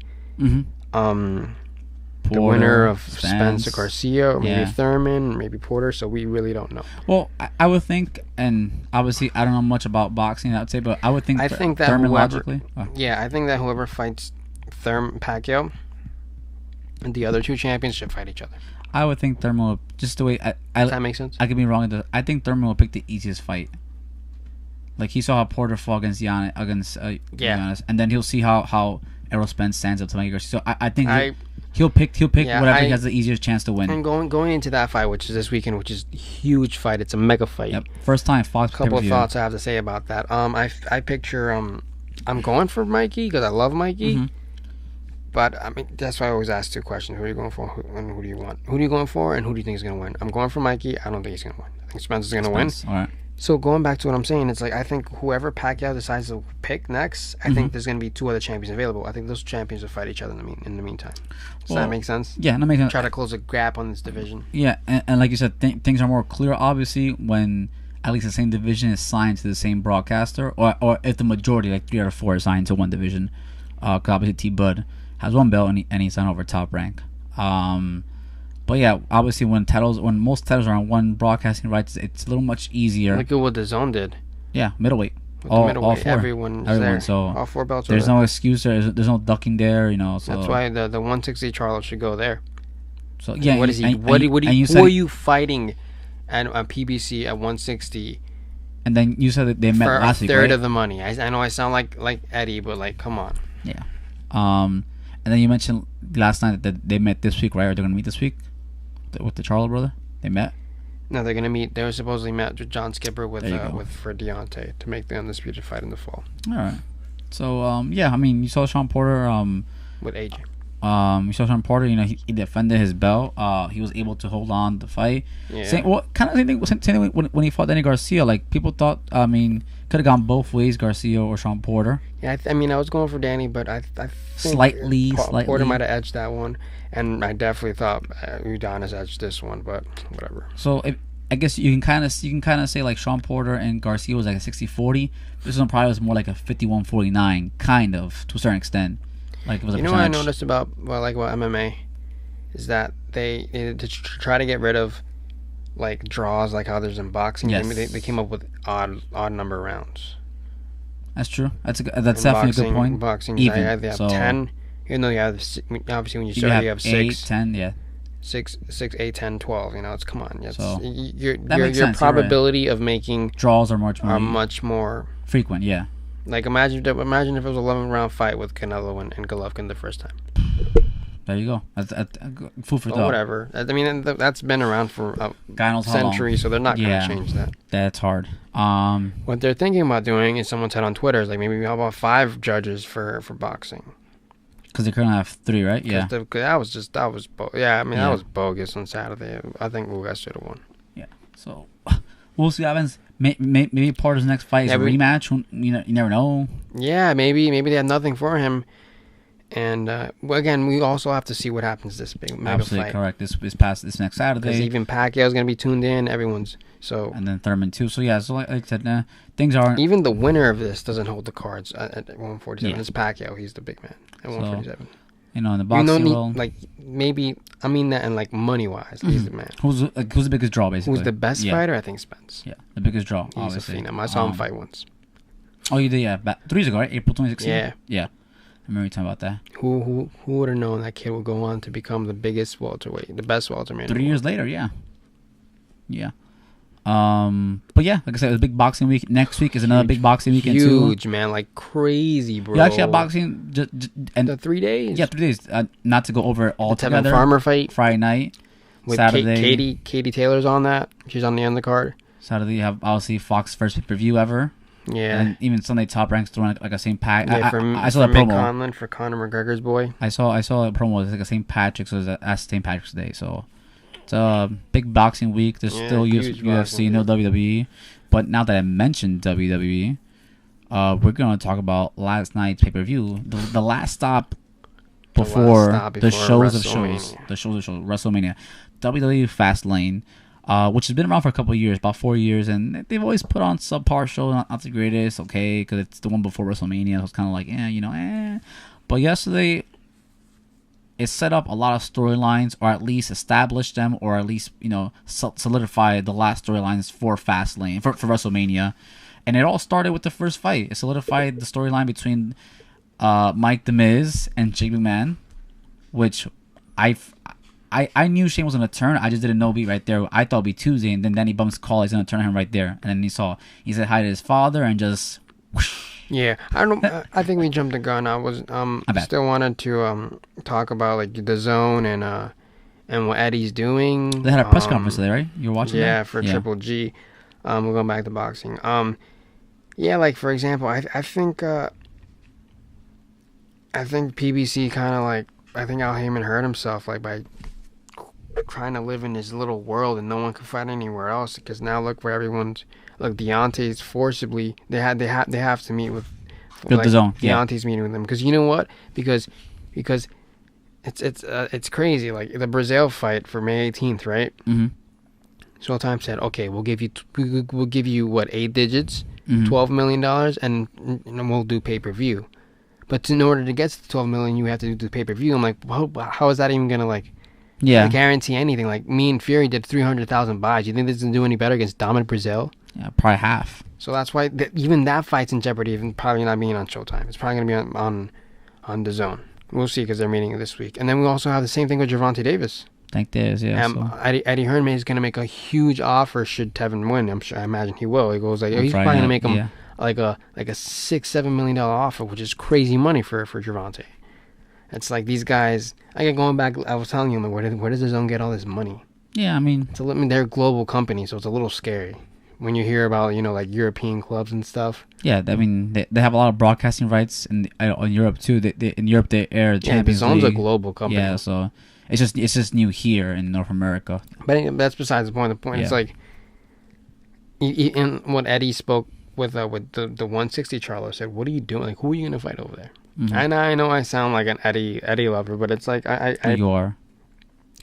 Porter, the winner of Spence Garcia, or maybe Thurman, maybe Porter. So we really don't know. Well, I would think, and obviously I don't know much about boxing, I would say, but I would think that Thurman logically. Yeah, I think that whoever fights Pacquiao, and the other 2 champions should fight each other. I would think Thurman will, just the way does that make sense? I could be wrong. I think Thurman will pick the easiest fight. Like he saw how Porter fought against Yordenis, and then he'll see how Errol Spence stands up to Mike Garcia. So I think he'll pick whatever he has the easiest chance to win. And going into that fight, which is this weekend, which is a huge fight. It's a mega fight. Yep. First time Fox. Couple of thoughts I have to say about that. I picture I'm going for Mikey because I love Mikey. But I mean, that's why I always ask 2 questions: who are you going for, and who do you want? Who are you going for, and who do you think is going to win? I'm going for Mikey. I don't think he's going to win. I think Spence is going to win. All right. So going back to what I'm saying, it's like I think whoever Pacquiao decides to pick next, I think there's going to be 2 other champions available. I think those champions will fight each other in the meantime. Does that make sense? Yeah, that makes sense. Try to close a gap on this division. Yeah, and like you said, things are more clear, obviously, when at least the same division is signed to the same broadcaster, or if the majority, like 3 out of 4, is signed to one division. Because obviously T-Bud has 1 belt and he's signed over Top Rank. But yeah, obviously when most titles are on one broadcasting rights, it's a little much easier. Look at what the Zone did. Yeah, middleweight. All 4. Everyone there. So all 4 belts. There's no excuse there. There's no ducking there. So that's why the 160 Charlotte should go there. So yeah, what is he? Who are you fighting at PBC at 160? And then you said that they met last week, for a third right? of the money. I know I sound like Eddie, but like, come on. Yeah. And then you mentioned last night that they met this week, right? Or they're gonna meet this week with the Charlo brother. They met. No, they're gonna meet. They were supposedly met with John Skipper for Deontay to make the undisputed fight in the fall. All right. So yeah, I mean, you saw Shawn Porter with AJ. You saw Shawn Porter. He defended his belt. He was able to hold on the fight. Yeah. Same thing when he fought Danny Garcia. Like people thought, could have gone both ways, Garcia or Shawn Porter. Yeah, I was going for Danny, but I think slightly. Porter might have edged that one, and I definitely thought Yordenis edged this one, but whatever. So I guess you can kind of say like Shawn Porter and Garcia was like a 60-40. This one probably was more like a 51-49, kind of, to a certain extent. Like it was a percentage. What I noticed about MMA is that they to try to get rid of like draws, like how there's in boxing. Yes. They came up with odd number rounds. That's true. That's definitely a good point. Boxing, you have 10. You Even though you have obviously when you You start have you have 8, 6, 10, yeah. 6, 8, 10, 12. You know, it's come on. It's, So, your makes sense, probability of making draws are much more frequent. Yeah. like imagine if it was 11-round fight with Canelo and Golovkin the first time. There you go. That's food for Or thought. whatever. I mean, that's been around for a God knows how long. century, so they're not going to change that. That's hard. What they're thinking about doing is someone said on Twitter is like maybe how about 5 judges for boxing. Because they currently have 3, right? Yeah. That was bogus on Saturday. I think Ugas should have won. Yeah. So we'll see what happens. Maybe Porter's next fight is a rematch. You never know. Yeah, maybe they have nothing for him. And again, we also have to see what happens this big mega Absolutely fight. correct. This next Saturday. Because even Pacquiao's going to be tuned in. Everyone's so. And then Thurman too. So yeah. So like I said, things aren't. Even the winner of this doesn't hold the cards at 147. Yeah. It's Pacquiao. He's the big man at 147. In the boxing world, like maybe I mean that, and like money wise, he's the man. Who's the biggest draw basically? Who's the best fighter? I think Spence. Yeah, the biggest draw. He's obviously. a phenom. I saw him fight once. Oh, you did? Yeah, 3 years ago, right? April 2016. Yeah. Yeah. I remember you talking about that. Who would have known that kid would go on to become the biggest welterweight, the best welterman? 3 years later, yeah. Yeah. But yeah, like I said, it was a big boxing week. Next week is another big boxing weekend too. Huge, man, like crazy, bro. You actually have boxing and the 3 days. Yeah, 3 days. Not to go over it all the together. Tevin Farmer fight Friday night. with Saturday. Katie Taylor's on that. She's on the undercard. Saturday you have obviously Fox first pay-per-view ever. Yeah. And even Sunday Top Rank's throwing like a St. Pat. Yeah, I saw the promo. Conlon for Conor McGregor's boy. I saw a promo. It's like a St. Patrick's. So it was at St. Patrick's Day. So it's a big boxing week. There's still UFC, no WWE. But now that I mentioned WWE, we're going to talk about last night's pay-per-view. The last stop before the shows of shows. The shows of shows. WrestleMania. WWE Fastlane. Which has been around for a couple of years, about 4 years, and they've always put on subpar shows, not the greatest, okay, because it's the one before WrestleMania, so it's kind of like, But yesterday, it set up a lot of storylines, or at least established them, or at least, solidified the last storylines for Fastlane, for WrestleMania, and it all started with the first fight. It solidified the storyline between Mike The Miz and Jake McMahon, which I knew Shane was going to turn. I just didn't know it'd be right there. I thought it'd be Tuesday, and then Danny Bum's call. He's going to turn him right there. And then he said hi to his father and just whoosh. Yeah, I don't know. I think we jumped the gun. I was still wanted to talk about like the zone and what Eddie's doing. They had a press conference today, right? You were watching that? Yeah, for Triple G. We're going back to boxing. Yeah, like for example, I think PBC kind of like I think Al Heyman hurt himself like by trying to live in his little world and no one can fight anywhere else because now look where everyone's look Deontay's forcibly they have to meet with like, the zone. Deontay's meeting with them because you know what because it's crazy like the Brazil fight for May 18th, right? Mm-hmm. Showtime said okay we'll give you what 8 digits, mm-hmm. $12 million and we'll do pay-per-view. But in order to get to the $12 million, you have to do the pay-per-view. I'm like, how is that even gonna like guarantee anything? Like me and Fury did 300,000 buys. You think this doesn't do any better against Dominic Brazil? Yeah, probably half. So that's why even that fight's in jeopardy. Even probably not being on Showtime. It's probably gonna be on the Zone. We'll see because they're meeting this week. And then we also have the same thing with Gervonta Davis. Think there's Eddie Hearn is gonna make a huge offer should Tevin win. I imagine he will. He goes like he's probably gonna make him. Yeah. Like a $6-7 million offer, which is crazy money for Gervonta. It's like these guys. I get going back. I was telling you, like, where does the Zone get all this money? Yeah, I mean, they're a global company, so it's a little scary when you hear about like European clubs and stuff. Yeah, I mean they have a lot of broadcasting rights in Europe too. In Europe they air the Champions League. The Zone's a global company. Yeah, so it's just new here in North America. But that's besides the point. The point is like, in what Eddie spoke. With the 160 Charlo said, what are you doing? Like, who are you gonna fight over there? Mm-hmm. And I know I sound like an Eddie lover, but it's like you are.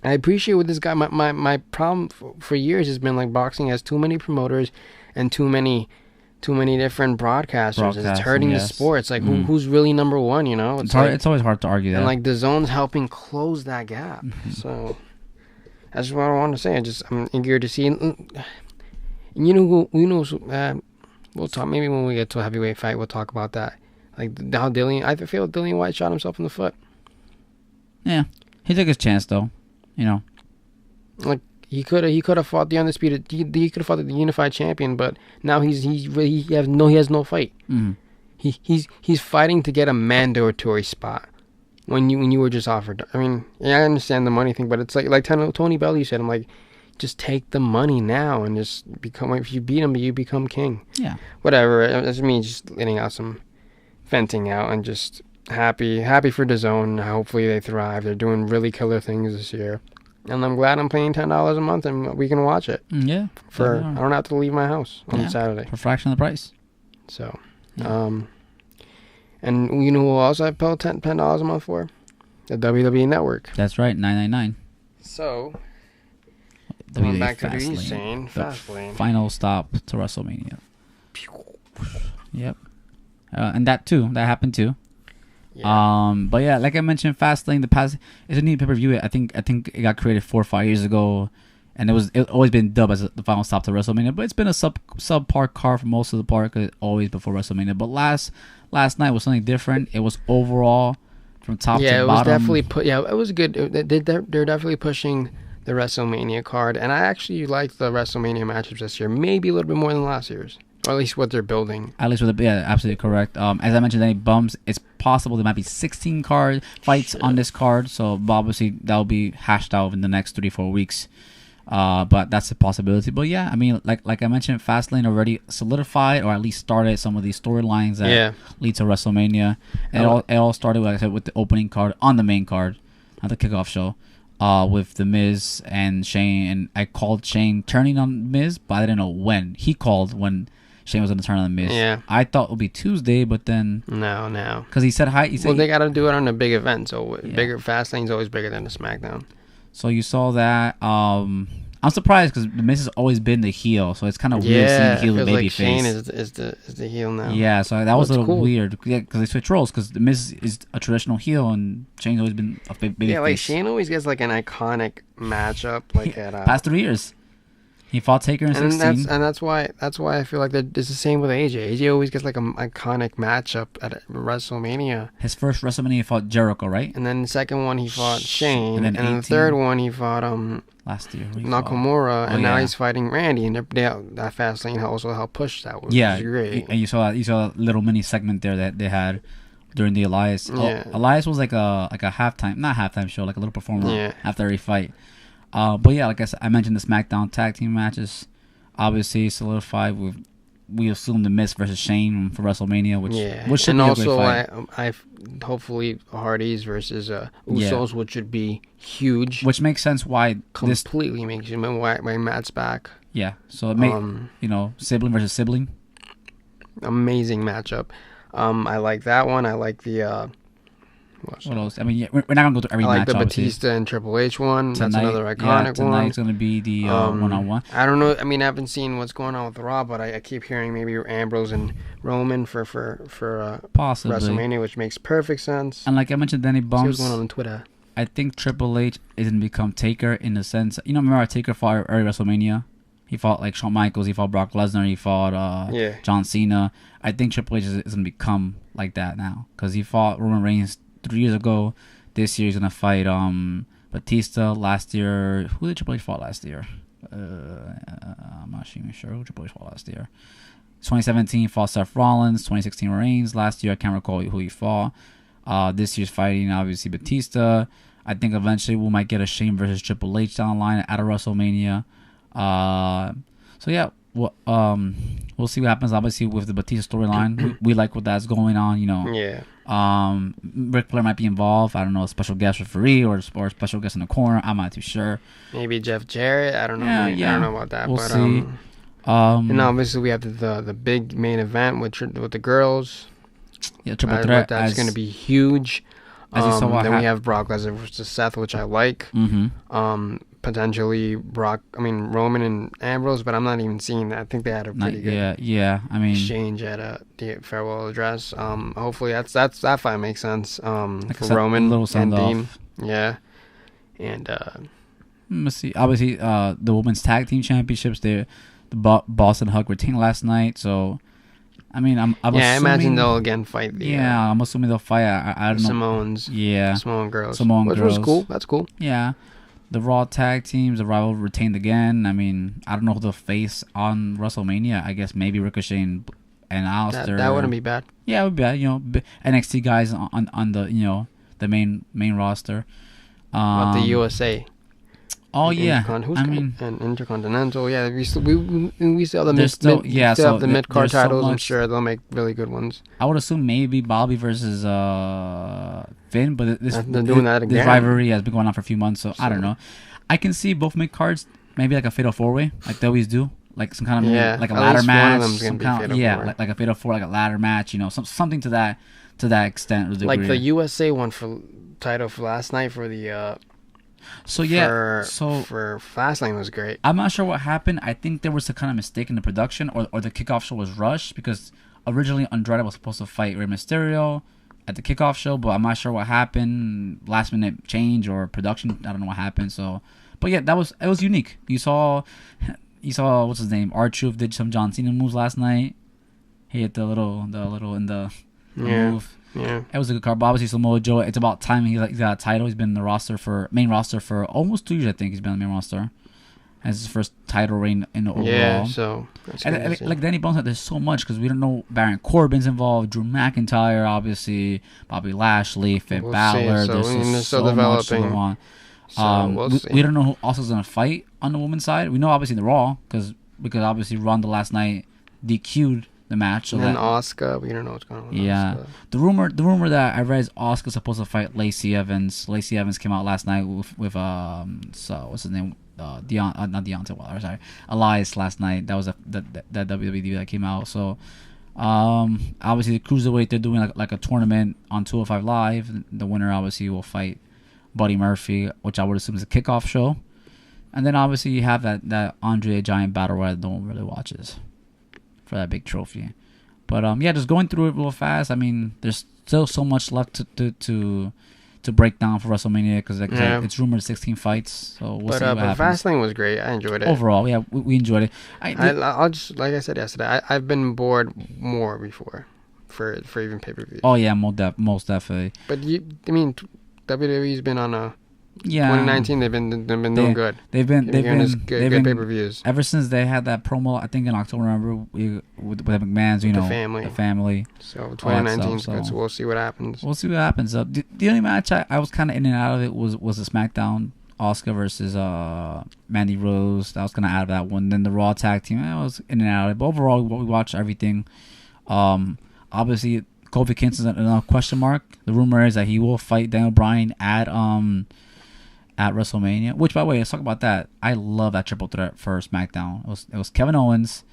I appreciate with this guy. My problem for years has been like boxing has too many promoters and too many different broadcasters. It's hurting the sport. It's like who's really number one? You know, it's hard. It's always hard to argue that. And like the Zone's helping close that gap. Mm-hmm. So that's what I want to say. I'm eager to see. We'll talk. Maybe when we get to a heavyweight fight, we'll talk about that. Like how I feel Dillian White shot himself in the foot. Yeah, he took his chance though. You know, like he could have fought the undisputed. He could have fought the unified champion, but now he has no fight. mm-hmm. He's fighting to get a mandatory spot. When you were just offered. I mean, yeah, I understand the money thing, but it's like Tony Bellew said. I'm like, just take the money now and just become. If you beat him, you become king. Yeah. Whatever. That's me just letting out some venting out and just happy for DAZN. Hopefully they thrive. They're doing really killer things this year, and I'm glad I'm paying $10 a month and we can watch it. Yeah. I don't have to leave my house on Saturday for a fraction of the price. So, and you know who else I pay $10 a month for? The WWE Network. That's right, $9.99. So, WWE back to Fastlane, the Fastlane. Final stop to WrestleMania. Yep. And that happened too. Yeah. But yeah, like I mentioned, Fastlane, it's a neat pay-per-view. I think it got created 4 or 5 years ago, and it always been dubbed as the final stop to WrestleMania. But it's been a subpar card for most of the part, always before WrestleMania. But last night was something different. It was overall from top to bottom. Yeah, it was definitely it was good. They're definitely pushing the WrestleMania card, and I actually like the WrestleMania matchups this year, maybe a little bit more than last year's. Or at least what they're building. Absolutely correct. As I mentioned, any bumps, it's possible there might be 16 fights on this card. So obviously that'll be hashed out in the next 3-4 weeks. But that's a possibility. But yeah, I mean, like I mentioned, Fastlane already solidified or at least started some of these storylines that lead to WrestleMania. And it all started, like I said, with the opening card on the main card, on the kickoff show. With The Miz and Shane, and I called Shane turning on Miz, but I didn't know when. He called when Shane was going to turn on The Miz. Yeah. I thought it would be Tuesday, but then... No. Because he said hi. Well, they got to do it on a big event, so bigger Fastlane's always bigger than the SmackDown. So you saw that. I'm surprised because The Miz has always been the heel, so it's kind of weird seeing the heel the baby face. Shane is the heel now. Yeah, so that was a little weird. Yeah, because they switch roles, because The Miz is a traditional heel, and Shane's always been a baby face. Yeah, like Shane always gets like an iconic matchup, like at past 3 years. He fought Taker in 16. And that's why I feel like it's the same with AJ. AJ always gets like an iconic matchup at WrestleMania. His first WrestleMania he fought Jericho, right? And then the second one he fought Shane. And then the third one he fought last year Nakamura. And now he's fighting Randy. And that Fastlane also helped push that, which is great. And you saw that little mini segment there that they had during the Elias. Yeah. Elias was like a not halftime show, like a little performer after every fight. But yeah, like I mentioned, the SmackDown tag team matches obviously solidified. We assume The Miz versus Shane for WrestleMania, which should be a great fight. I hopefully Hardys versus Usos, which should be huge. Which makes sense why completely makes sense why Matt's back. Yeah, so it makes sibling versus sibling. Amazing matchup. I like that one. I like the. What else? I mean, we're not gonna go through every match. I like the obviously. Batista and Triple H one. That's another iconic one. Tonight's gonna be the one-on-one. I don't know. I mean, I haven't seen what's going on with Raw, but I keep hearing maybe Ambrose and Roman for possibly WrestleMania, which makes perfect sense. And like I mentioned, Danny Bumps. See what's going on Twitter. I think Triple H is gonna become Taker in the sense. Remember Taker fought early WrestleMania. He fought like Shawn Michaels. He fought Brock Lesnar. He fought John Cena. I think Triple H is gonna become like that now because he fought Roman Reigns 3 years ago. This year he's gonna fight Batista. Last year, who did Triple H fought last year? I'm not even sure who Triple H fought last year. 2017 he fought Seth Rollins. 2016 Reigns. Last year I can't recall who he fought. This year's fighting obviously Batista. I think eventually we might get a Shane versus Triple H down the line at a WrestleMania. So yeah, we'll see what happens. Obviously with the Batista storyline, we like what that's going on. Yeah. Ric Flair might be involved. I don't know, a special guest referee or a special guest in the corner. I'm not too sure. Maybe Jeff Jarrett. I don't know. I don't know about that. We'll see. And obviously we have the big main event with the girls. Yeah, triple threat. That's going to be huge. As you saw, then we have Brock Lesnar versus Seth, which I like. Mm-hmm. Potentially Roman and Ambrose, but I'm not even seeing that. I think they had a pretty good exchange at the farewell address. Hopefully that fight makes sense. For Roman and Dean. Yeah. And let's see. Obviously, the women's tag team championships. The Boston Hug retained last night, so I mean, I'm I assuming, imagine they'll again fight the I'm assuming they'll fight. I don't know. Samoans. Yeah. Samoan girls. Samoan Which girls. was cool. That's cool. Yeah. The Raw tag teams, the rival retained again. I mean, I don't know who they'll face on WrestleMania. I guess maybe Ricochet and Alistair. That wouldn't be bad. Yeah, it would be bad. You know, NXT guys on the the main roster. But the USA. Oh yeah, and Intercontinental. Yeah, we still have the mid card titles. I'm sure they'll make really good ones. I would assume maybe Bobby versus Finn, but they're doing that again. This rivalry has been going on for a few months, so I don't know. I can see both mid cards, maybe like a fatal 4-way, like they always do, like some kind of like a ladder match. Like a fatal 4, like a ladder match. You know, something to that extent. Like the USA one for title for last night for the. For Fastlane was great. I'm not sure what happened. I think there was a kind of mistake in the production, or the kickoff show was rushed, because originally Andrade was supposed to fight Rey Mysterio at the kickoff show, but I'm not sure what happened. Last minute change or production. I don't know what happened. So, but yeah, it was unique. You saw what's his name? R-Truth did some John Cena moves last night. He hit the little in the move. Yeah, it was a good card. But obviously, Samoa Joe, it's about time he got a title. He's been in the main roster for almost 2 years. I think he's been on the main roster. As his first title reign in the overall. Yeah, so like Danny Bones said, there's so much because we don't know. Baron Corbin's involved, Drew McIntyre, obviously, Bobby Lashley, Finn Balor. There's so much to go on. We don't know who else is gonna fight on the women's side. We know obviously the Raw because obviously Ronda last night DQ'd the match. So and Asuka, we don't know what's going on. Yeah, Asuka. The rumor that I read is Asuka's supposed to fight Lacey Evans. Lacey Evans came out last night with what's his name? Not Deontay Wilder, sorry, Elias last night. That was that WWE that came out. So, obviously the cruiserweight, they're doing like a tournament on 205 Live. The winner obviously will fight Buddy Murphy, which I would assume is a kickoff show. And then obviously you have that Andre the Giant battle royal that no one really watches for that big trophy. But just going through it real fast. I mean, there's still so much left to break down for WrestleMania because it's rumored 16 fights. So we'll see what happens. But Fastlane was great. I enjoyed it. Overall, yeah, we enjoyed it. I'll just, like I said yesterday, I've been bored more before for even pay-per-views. Oh yeah, most definitely. But WWE's been on a 2019. They've been doing good. They've been good pay-per-views ever since they had that promo. I think in October. Remember with the McMahon's, the family. So 2019 is good. So we'll see what happens. The only match I was kind of in and out of it was the SmackDown Asuka versus Mandy Rose. That was kind of out of that one. Then the Raw tag team, I was in and out of it. But overall, we watched everything. Obviously, Kofi Kingston's another question mark. The rumor is that he will fight Daniel Bryan at WrestleMania. Which, by the way, let's talk about that. I love that triple threat for SmackDown. It was Kevin Owens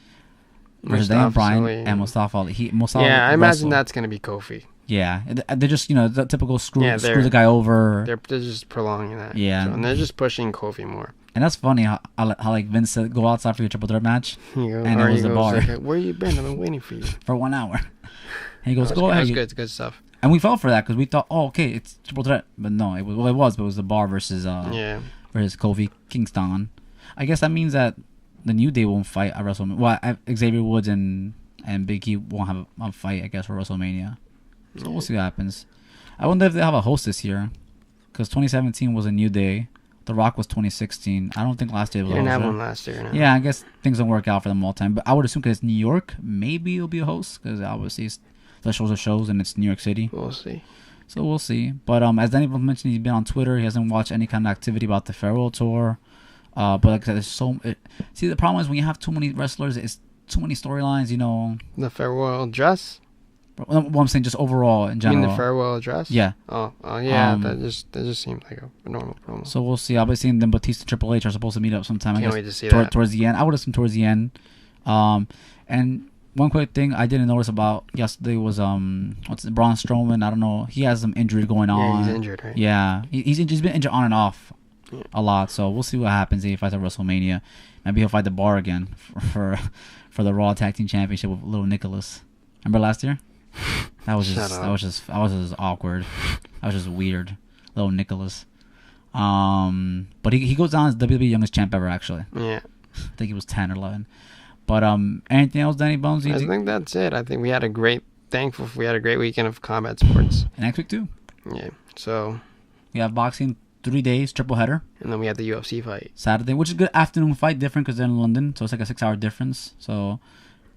versus Daniel Bryan and Mustafa Ali. I imagine that's gonna be Kofi. Yeah, they're just the typical screw the guy over. They're just prolonging that. Yeah, and they're just pushing Kofi more. And that's funny how like Vince said, go outside for your triple threat match, and it was the bar. Like, where you been? I've been waiting for you for 1 hour. And he goes, go ahead. It's good stuff. And we fell for that because we thought, it's triple threat, but no, it was the bar versus Kofi Kingston. I guess that means that the New Day won't fight at WrestleMania. Well, Xavier Woods and Big E won't have a fight, I guess, for WrestleMania. So we'll see what happens. I wonder if they have a host this year, because 2017 was a New Day. The Rock was 2016. I don't think last year was. They didn't have one last year. No. Yeah, I guess things don't work out for them all the time. But I would assume because it's New York, maybe it'll be a host, because obviously the shows are shows and it's New York City. We'll see. So we'll see. But as Danny mentioned, he's been on Twitter. He hasn't watched any kind of activity about the Farewell Tour. But like I said, see, the problem is when you have too many wrestlers, it's too many storylines. The farewell dress. Well, I'm saying just overall in general. You mean the farewell address? Yeah. Oh yeah. That just seemed like a normal promo. So we'll see. Obviously, then Batista and Triple H are supposed to meet up sometime. Can't wait to see that. Towards the end. I would assume towards the end. And one quick thing I didn't notice about yesterday was Braun Strowman. I don't know. He has some injury going on. Yeah, he's injured, right? Yeah, he's been injured on and off a lot. So we'll see what happens if he fights at WrestleMania. Maybe he'll fight the Bar again for the Raw Tag Team Championship with Little Nicholas. Remember last year? That was just awkward. That was just weird. Little Nicholas. But he goes down as WWE youngest champ ever, actually. Yeah. I think he was 10 or 11. But anything else, Danny Bones? I think that's it. I think we had a great weekend of combat sports. And next week too. Yeah. So we have boxing 3 days, triple header. And then we had the UFC fight Saturday, which is a good afternoon fight, different because they're in London, so it's like a 6-hour difference. So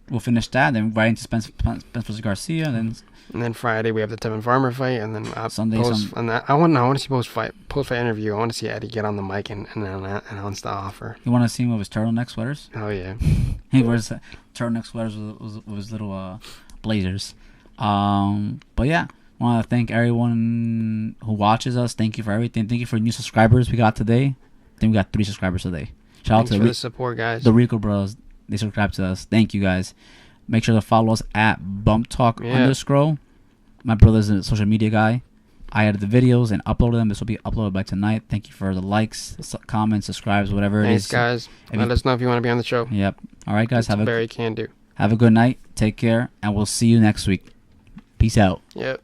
we'll finish that, then right into Spence versus Garcia, and then Friday we have the Tevin Farmer fight, and then Sunday. I want to see post fight interview. I want to see Eddie get on the mic and announce the offer. You want to see him with his turtleneck sweaters? Oh yeah, he wears turtleneck sweaters with his little blazers. But yeah. I want to thank everyone who watches us. Thank you for everything. Thank you for new subscribers we got today. I think we got 3 subscribers today. Shout out to the support, guys. The Rico Bros. They subscribe to us. Thank you, guys. Make sure to follow us at BumpTalk_. My brother's a social media guy. I added the videos and uploaded them. This will be uploaded by tonight. Thank you for the likes, comments, subscribes, whatever it is. Thanks, guys. Let us know if you want to be on the show. Yep. All right, guys. Barry can do. Have a good night. Take care, and we'll see you next week. Peace out. Yep.